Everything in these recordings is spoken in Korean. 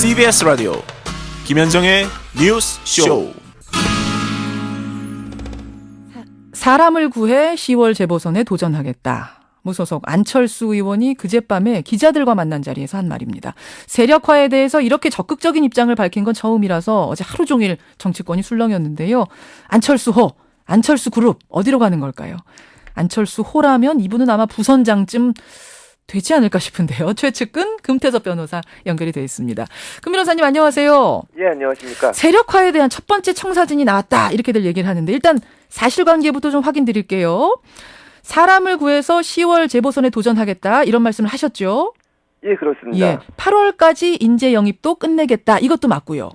CBS 라디오 김현정의 뉴스 쇼. 사람을 구해 10월 재보선에 도전하겠다. 무소속 안철수 의원이 그젯밤에 기자들과 만난 자리에서 한 말입니다. 세력화에 대해서 이렇게 적극적인 입장을 밝힌 건 처음이라서 어제 하루 종일 정치권이 술렁였는데요. 안철수호, 안철수 그룹 어디로 가는 걸까요? 안철수호라면 이분은 아마 부선장쯤 되지 않을까 싶은데요. 최측근 금태섭 변호사 연결이 되어 있습니다. 금 변호사님 안녕하세요. 예, 안녕하십니까. 세력화에 대한 첫 번째 청사진이 나왔다 이렇게들 얘기를 하는데 일단 사실관계부터 좀 확인드릴게요. 사람을 구해서 10월 재보선에 도전하겠다 이런 말씀을 하셨죠? 예, 그렇습니다. 예, 8월까지 인재 영입도 끝내겠다 이것도 맞고요.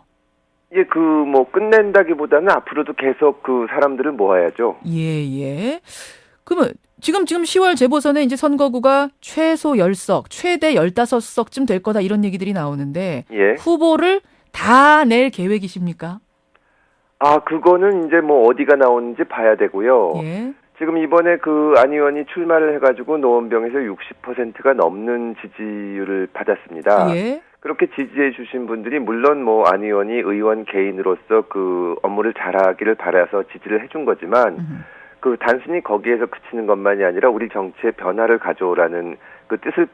예, 끝낸다기보다는 앞으로도 계속 그 사람들을 모아야죠. 예. 그러면 지금 10월 재보선에 이제 선거구가 최소 10석, 최대 15석쯤 될 거다 이런 얘기들이 나오는데 예. 후보를 다 낼 계획이십니까? 그거는 이제 어디가 나오는지 봐야 되고요. 예. 지금 이번에 안 의원이 출마를 해가지고 노원병에서 60%가 넘는 지지율을 받았습니다. 예. 그렇게 지지해 주신 분들이 물론 안 의원이 의원 개인으로서 그 업무를 잘하기를 바라서 지지를 해준 거지만 단순히 거기에서 그치는 것만이 아니라 우리 정치의 변화를 가져오라는 그 뜻을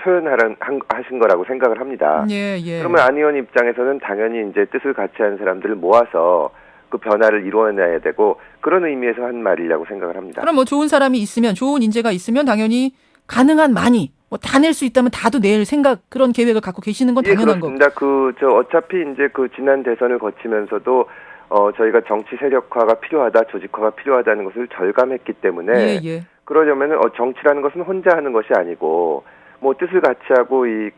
하신 거라고 생각을 합니다. 예. 그러면 안 의원 입장에서는 당연히 이제 뜻을 같이 하는 사람들을 모아서 그 변화를 이루어내야 되고 그런 의미에서 한 말이라고 생각을 합니다. 그럼 좋은 사람이 있으면 좋은 인재가 있으면 당연히 가능한 많이 다 낼 수 있다면 다도 낼 생각 그런 계획을 갖고 계시는 건 당연한 거고. 예, 그렇습니다. 어차피 이제 지난 대선을 거치면서도 저희가 정치 세력화가 필요하다, 조직화가 필요하다는 것을 절감했기 때문에 예. 그러려면 정치라는 것은 혼자 하는 것이 아니고 뜻을 같이 하고 이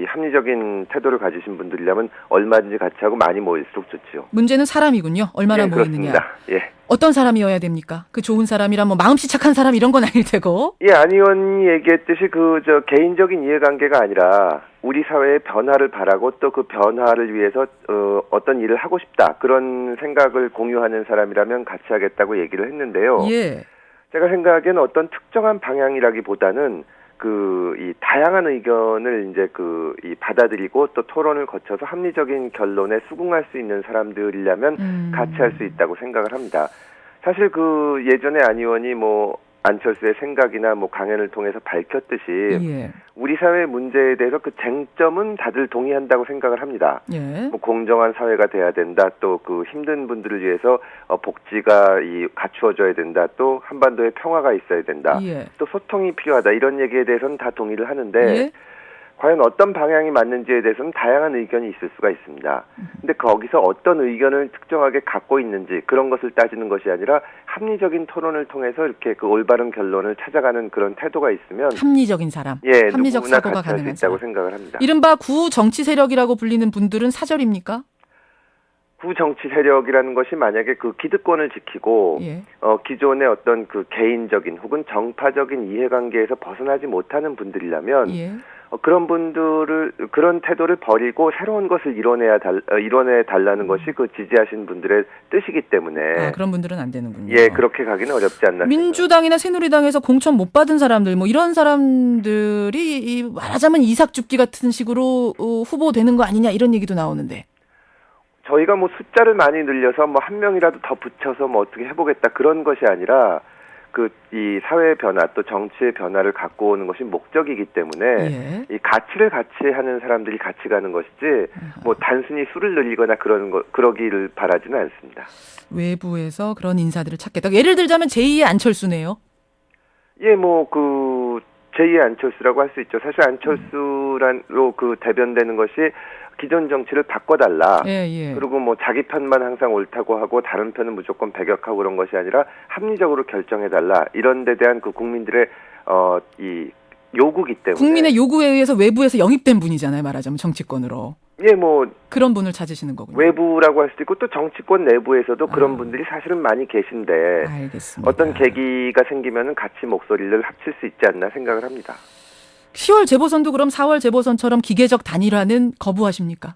합리적인 태도를 가지신 분들이라면 얼마든지 같이 하고 많이 모일수록 좋지요. 문제는 사람이군요. 얼마나 모이느냐. 그렇습니다. 예. 어떤 사람이어야 됩니까? 그 좋은 사람이란 마음씨 착한 사람 이런 건 아닐 테고. 예, 안 의원이 얘기했듯이 개인적인 이해관계가 아니라 우리 사회의 변화를 바라고 또 그 변화를 위해서 어떤 일을 하고 싶다. 그런 생각을 공유하는 사람이라면 같이 하겠다고 얘기를 했는데요. 예. 제가 생각하기에는 어떤 특정한 방향이라기보다는 이 다양한 의견을 이제 이 받아들이고 또 토론을 거쳐서 합리적인 결론에 수긍할 수 있는 사람들이라면 같이 할 수 있다고 생각을 합니다. 사실 예전에 안 의원이 안철수의 생각이나 강연을 통해서 밝혔듯이 예. 우리 사회 문제에 대해서 그 쟁점은 다들 동의한다고 생각을 합니다. 예. 공정한 사회가 돼야 된다. 또 힘든 분들을 위해서 복지가 갖추어져야 된다. 또 한반도에 평화가 있어야 된다. 예. 또 소통이 필요하다. 이런 얘기에 대해서는 다 동의를 하는데 예. 과연 어떤 방향이 맞는지에 대해서는 다양한 의견이 있을 수가 있습니다. 근데 거기서 어떤 의견을 특정하게 갖고 있는지 그런 것을 따지는 것이 아니라 합리적인 토론을 통해서 이렇게 올바른 결론을 찾아가는 그런 태도가 있으면 합리적인 사람. 예, 합리적 누구나 사고가 같이 할 수 가능한 있다고 사람. 생각을 합니다. 이른바 구정치 세력이라고 불리는 분들은 사절입니까? 구정치 세력이라는 것이 만약에 기득권을 지키고 예. 기존의 어떤 개인적인 혹은 정파적인 이해관계에서 벗어나지 못하는 분들이라면 예. 그런 분들을 그런 태도를 버리고 새로운 것을 이뤄내 달라는 것이 지지하신 분들의 뜻이기 때문에 그런 분들은 안 되는군요. 예, 그렇게 가기는 어렵지 않나. 민주당이나 새누리당에서 공천 못 받은 사람들 이런 사람들이 말하자면 이삭줍기 같은 식으로 후보되는 거 아니냐 이런 얘기도 나오는데. 저희가 숫자를 많이 늘려서 한 명이라도 더 붙여서 어떻게 해보겠다 그런 것이 아니라 이 사회의 변화 또 정치의 변화를 갖고 오는 것이 목적이기 때문에 예. 이 가치를 같이 하는 사람들이 같이 가는 것이지 단순히 수를 늘리거나 그러기를 바라지는 않습니다. 외부에서 그런 인사들을 찾겠다. 예를 들자면 제2의 안철수네요. 예, 제2의 안철수라고 할 수 있죠. 사실 안철수로 대변되는 것이 기존 정치를 바꿔달라. 예. 그리고 자기 편만 항상 옳다고 하고 다른 편은 무조건 배격하고 그런 것이 아니라 합리적으로 결정해달라. 이런 데 대한 국민들의 이 요구기 때문에. 국민의 요구에 의해서 외부에서 영입된 분이잖아요. 말하자면 정치권으로. 예, 그런 분을 찾으시는 거군요. 외부라고 할 수도 있고 또 정치권 내부에서도 그런 분들이 사실은 많이 계신데 알겠습니다. 어떤 계기가 생기면은 같이 목소리를 합칠 수 있지 않나 생각을 합니다. 10월 재보선도 그럼 4월 재보선처럼 기계적 단일화는 거부하십니까?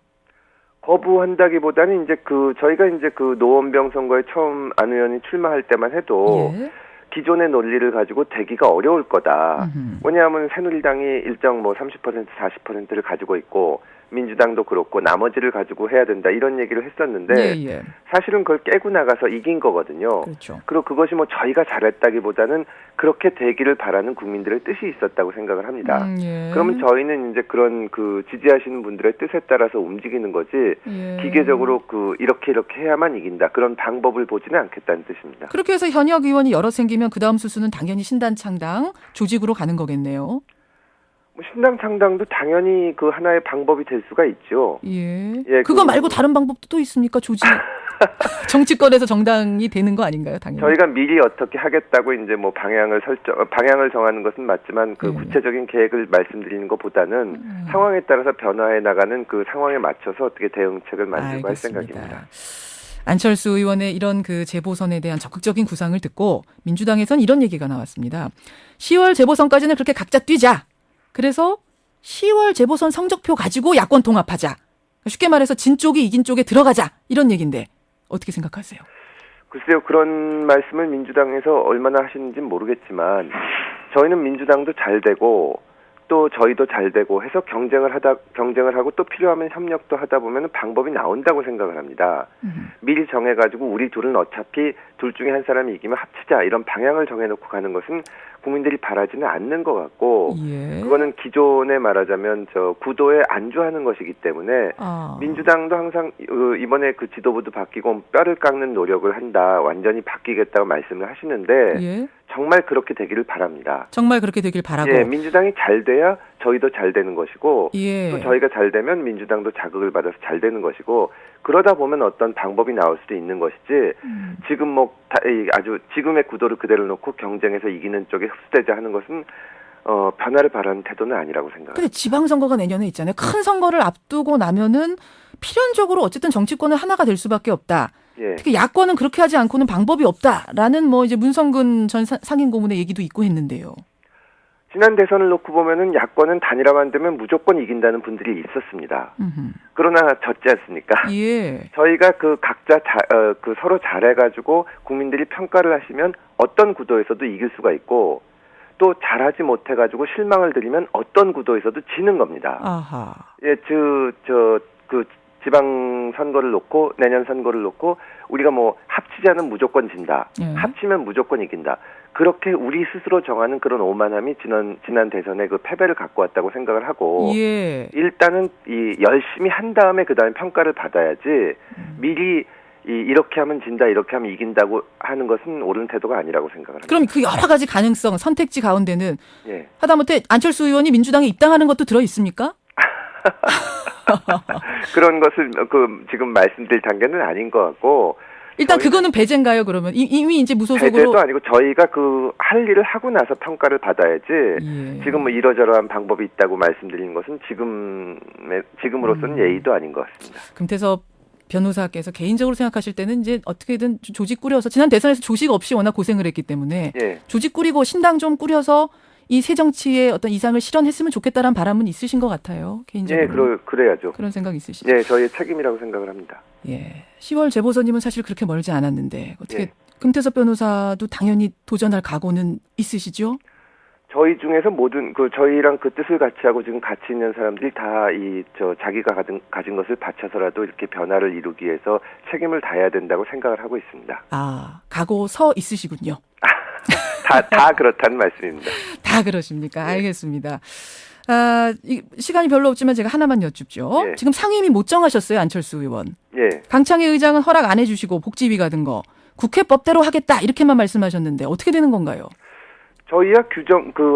거부한다기보다는 이제 저희가 이제 노원병 선거에 처음 안 의원이 출마할 때만 해도 예. 기존의 논리를 가지고 되기가 어려울 거다. 왜냐하면 새누리당이 일정 30%, 40%를 가지고 있고 민주당도 그렇고 나머지를 가지고 해야 된다 이런 얘기를 했었는데 예, 예. 사실은 그걸 깨고 나가서 이긴 거거든요. 그렇죠. 그리고 그것이 뭐 저희가 잘했다기보다는 그렇게 되기를 바라는 국민들의 뜻이 있었다고 생각을 합니다. 예. 그러면 저희는 이제 그런 그 지지하시는 분들의 뜻에 따라서 움직이는 거지 예. 기계적으로 그 이렇게 해야만 이긴다 그런 방법을 보지는 않겠다는 뜻입니다. 그렇게 해서 현역 의원이 여러 생기면 그 다음 수순은 당연히 신당창당 조직으로 가는 거겠네요. 뭐 신당 창당도 당연히 그 하나의 방법이 될 수가 있죠. 예. 예, 그거 말고 다른 방법도 또 있습니까? 조직. 정치권에서 정당이 되는 거 아닌가요? 당연히. 저희가 미리 어떻게 하겠다고 이제 뭐 방향을 정하는 것은 맞지만 그 예. 구체적인 계획을 말씀드리는 것보다는 상황에 따라서 변화해 나가는 그 상황에 맞춰서 어떻게 대응책을 만들고 할 생각입니다. 안철수 의원의 이런 그 재보선에 대한 적극적인 구상을 듣고 민주당에선 이런 얘기가 나왔습니다. 10월 재보선까지는 그렇게 각자 뛰자. 그래서 10월 재보선 성적표 가지고 야권 통합하자. 쉽게 말해서 진 쪽이 이긴 쪽에 들어가자. 이런 얘기인데 어떻게 생각하세요? 글쎄요, 그런 말씀을 민주당에서 얼마나 하시는지는 모르겠지만 저희는 민주당도 잘 되고 또 저희도 잘 되고 해서 경쟁을 하고 또 필요하면 협력도 하다 보면 방법이 나온다고 생각을 합니다. 미리 정해가지고 우리 둘은 어차피 둘 중에 한 사람이 이기면 합치자 이런 방향을 정해놓고 가는 것은 국민들이 바라지는 않는 것 같고 예. 그거는 기존에 말하자면 저 구도에 안주하는 것이기 때문에 민주당도 항상 이번에 그 지도부도 바뀌고 뼈를 깎는 노력을 한다. 완전히 바뀌겠다고 말씀을 하시는데 예. 정말 그렇게 되기를 바랍니다. 정말 그렇게 되길 바라고. 예, 민주당이 잘 돼야 저희도 잘 되는 것이고 예. 또 저희가 잘 되면 민주당도 자극을 받아서 잘 되는 것이고 그러다 보면 어떤 방법이 나올 수도 있는 것이지 지금 뭐 아주 지금의 구도를 그대로 놓고 경쟁에서 이기는 쪽에 흡수되자 하는 것은 변화를 바라는 태도는 아니라고 생각합니다. 근데 지방선거가 내년에 있잖아요. 큰 선거를 앞두고 나면은 필연적으로 어쨌든 정치권은 하나가 될 수밖에 없다. 예. 특히 야권은 그렇게 하지 않고는 방법이 없다라는 뭐 이제 문성근 전 상임고문의 얘기도 있고 했는데요. 지난 대선을 놓고 보면은 야권은 단일화만 되면 무조건 이긴다는 분들이 있었습니다. 그러나 졌지 않습니까? 예. 저희가 그 각자 그 서로 잘해가지고 국민들이 평가를 하시면 어떤 구도에서도 이길 수가 있고 또 잘하지 못해가지고 실망을 드리면 어떤 구도에서도 지는 겁니다. 아하. 예, 그 지방 선거를 놓고 내년 선거를 놓고 우리가 뭐 합치자는 무조건 진다. 예. 합치면 무조건 이긴다. 그렇게 우리 스스로 정하는 그런 오만함이 지난 대선에 그 패배를 갖고 왔다고 생각을 하고 예. 일단은 이 열심히 한 다음에 그다음에 평가를 받아야지 미리 이렇게 하면 진다 이렇게 하면 이긴다고 하는 것은 옳은 태도가 아니라고 생각을 합니다. 그럼 그 여러 가지 가능성 선택지 가운데는 예. 하다못해 안철수 의원이 민주당에 입당하는 것도 들어 있습니까? 그런 것을 그 지금 말씀드릴 단계는 아닌 것 같고 일단 그거는 배제인가요? 그러면 이미 이제 무소속으로 배제도 아니고 저희가 그 할 일을 하고 나서 평가를 받아야지 예. 지금 뭐 이러저러한 방법이 있다고 말씀드리는 것은 지금으로서는 예의도 아닌 것 같습니다. 금태섭 변호사께서 개인적으로 생각하실 때는 이제 어떻게든 조직 꾸려서 지난 대선에서 조직 없이 워낙 고생을 했기 때문에 예. 조직 꾸리고 신당 좀 꾸려서 이 새 정치의 어떤 이상을 실현했으면 좋겠다라는 바람은 있으신 것 같아요. 개인적으로. 예, 그래야죠. 그런 생각 있으시죠? 예, 저희의 책임이라고 생각을 합니다. 예. 10월 재보선님은 사실 그렇게 멀지 않았는데 어떻게 예. 금태섭 변호사도 당연히 도전할 각오는 있으시죠? 저희 중에서 모든 저희랑 그 뜻을 같이 하고 지금 같이 있는 사람들이 다 자기가 가진 것을 바쳐서라도 이렇게 변화를 이루기 위해서 책임을 다해야 된다고 생각을 하고 있습니다. 아, 각오 서 있으시군요. 다 그렇다는 말씀입니다. 다 그러십니까? 알겠습니다. 시간이 별로 없지만 제가 하나만 여쭙죠. 예. 지금 상임위 못 정하셨어요, 안철수 의원. 예. 강창희 의장은 허락 안 해주시고 복지위 가든 거 국회법대로 하겠다 이렇게만 말씀하셨는데 어떻게 되는 건가요? 저희야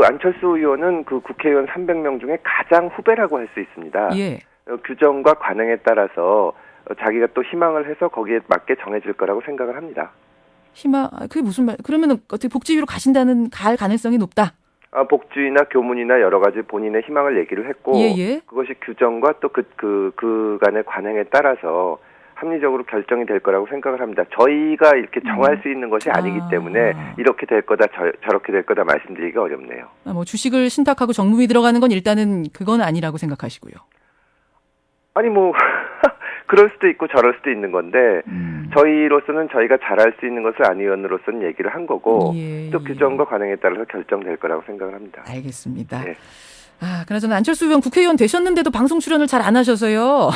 안철수 의원은 그 국회의원 300명 중에 가장 후배라고 할 수 있습니다. 예. 규정과 관행에 따라서 자기가 또 희망을 해서 거기에 맞게 정해질 거라고 생각을 합니다. 그게 무슨 말? 그러면은 어떻게 복지위로 갈 가능성이 높다. 복지나 교문이나 여러 가지 본인의 희망을 얘기를 했고 예. 그것이 규정과 또 그간의 관행에 따라서 합리적으로 결정이 될 거라고 생각을 합니다. 저희가 이렇게 정할 수 있는 것이 아니기 때문에 이렇게 될 거다 저렇게 될 거다 말씀드리기가 어렵네요. 뭐 주식을 신탁하고 정무위 들어가는 건 일단은 그건 아니라고 생각하시고요. 아니 뭐 그럴 수도 있고 저럴 수도 있는 건데 저희로서는 저희가 잘할 수 있는 것을 안 의원으로서는 얘기를 한 거고 또 규정과 관행에 따라서 결정될 거라고 생각을 합니다. 알겠습니다. 네. 그나저나 안철수 의원 국회의원 되셨는데도 방송 출연을 잘 안 하셔서요.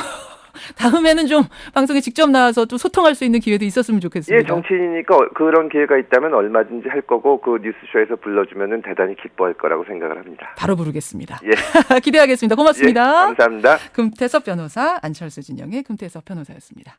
다음에는 좀 방송에 직접 나와서 좀 소통할 수 있는 기회도 있었으면 좋겠습니다. 예, 정치인이니까 그런 기회가 있다면 얼마든지 할 거고 그 뉴스쇼에서 불러주면은 대단히 기뻐할 거라고 생각을 합니다. 바로 부르겠습니다. 예. 기대하겠습니다. 고맙습니다. 예, 감사합니다. 금태섭 변호사, 안철수 진영의 금태섭 변호사였습니다.